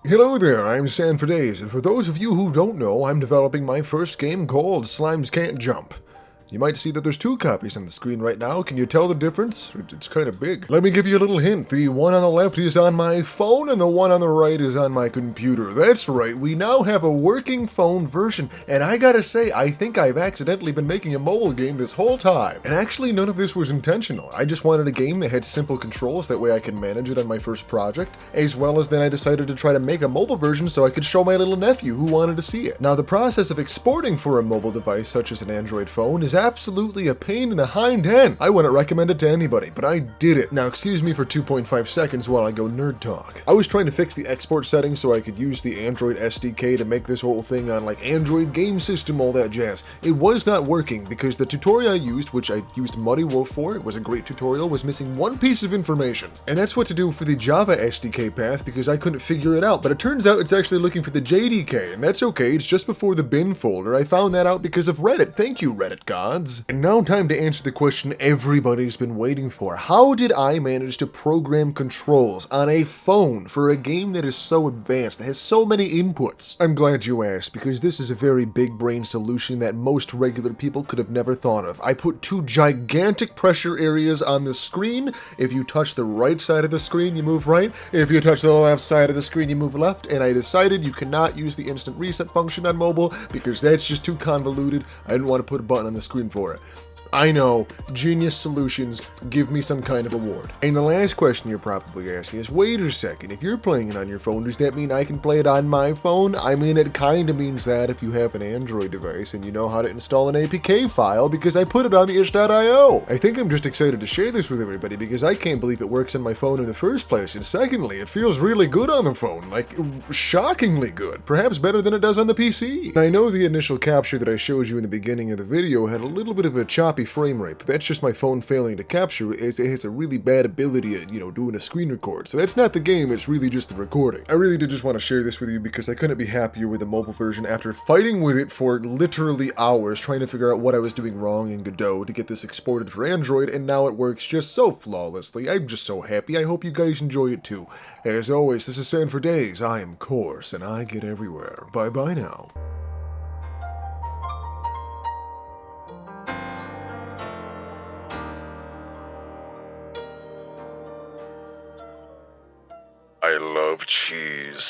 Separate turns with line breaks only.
Hello there, I'm San for Days, and for those of you who don't know, I'm developing my first game called Slimes Can't Jump. You might see that there's two copies on the screen right now. Can you tell the difference? It's kind of big. Let me give you a little hint. The one on the left is on my phone, and the one on the right is on my computer. That's right, we now have a working phone version, and I gotta say, I think I've accidentally been making a mobile game this whole time. And actually, none of this was intentional. I just wanted a game that had simple controls, that way I could manage it on my first project, as well as then I decided to try to make a mobile version so I could show my little nephew who wanted to see it. Now, the process of exporting for a mobile device such as an Android phone is absolutely a pain in the hind end. I wouldn't recommend it to anybody, but I did it. Now, excuse me for 2.5 seconds while I go nerd talk. I was trying to fix the export settings so I could use the Android SDK to make this whole thing on like Android game system, all that jazz. It was not working because the tutorial I used, which I used Muddy Wolf for, it was a great tutorial, was missing one piece of information. And that's what to do for the Java SDK path because I couldn't figure it out, but it turns out it's actually looking for the JDK, and that's okay, it's just before the bin folder. I found that out because of Reddit. Thank you, Reddit gods. And now time to answer the question everybody's been waiting for. How did I manage to program controls on a phone for a game that is so advanced, that has so many inputs? I'm glad you asked, because this is a very big brain solution that most regular people could have never thought of. I put two gigantic pressure areas on the screen. If you touch the right side of the screen, you move right. If you touch the left side of the screen, you move left. And I decided you cannot use the instant reset function on mobile because that's just too convoluted. I didn't want to put a button on the screen for it. I know, genius solutions, give me some kind of award. And the last question you're probably asking is, wait a second, if you're playing it on your phone, does that mean I can play it on my phone? I mean, it kinda means that if you have an Android device and you know how to install an APK file, because I put it on the itch.io. I think I'm just excited to share this with everybody because I can't believe it works on my phone in the first place, and secondly, it feels really good on the phone, like, shockingly good, perhaps better than it does on the PC. And I know the initial capture that I showed you in the beginning of the video had a little bit of a choppy frame rate, but that's just my phone failing to capture. It has a really bad ability at, doing a screen record. So that's not the game, it's really just the recording. I really did just want to share this with you because I couldn't be happier with the mobile version after fighting with it for literally hours trying to figure out what I was doing wrong in Godot to get this exported for Android, and now it works just so flawlessly. I'm just so happy. I hope you guys enjoy it too. As always, this is San for Days. I am Coarse, and I get everywhere. Bye bye now. I love cheese.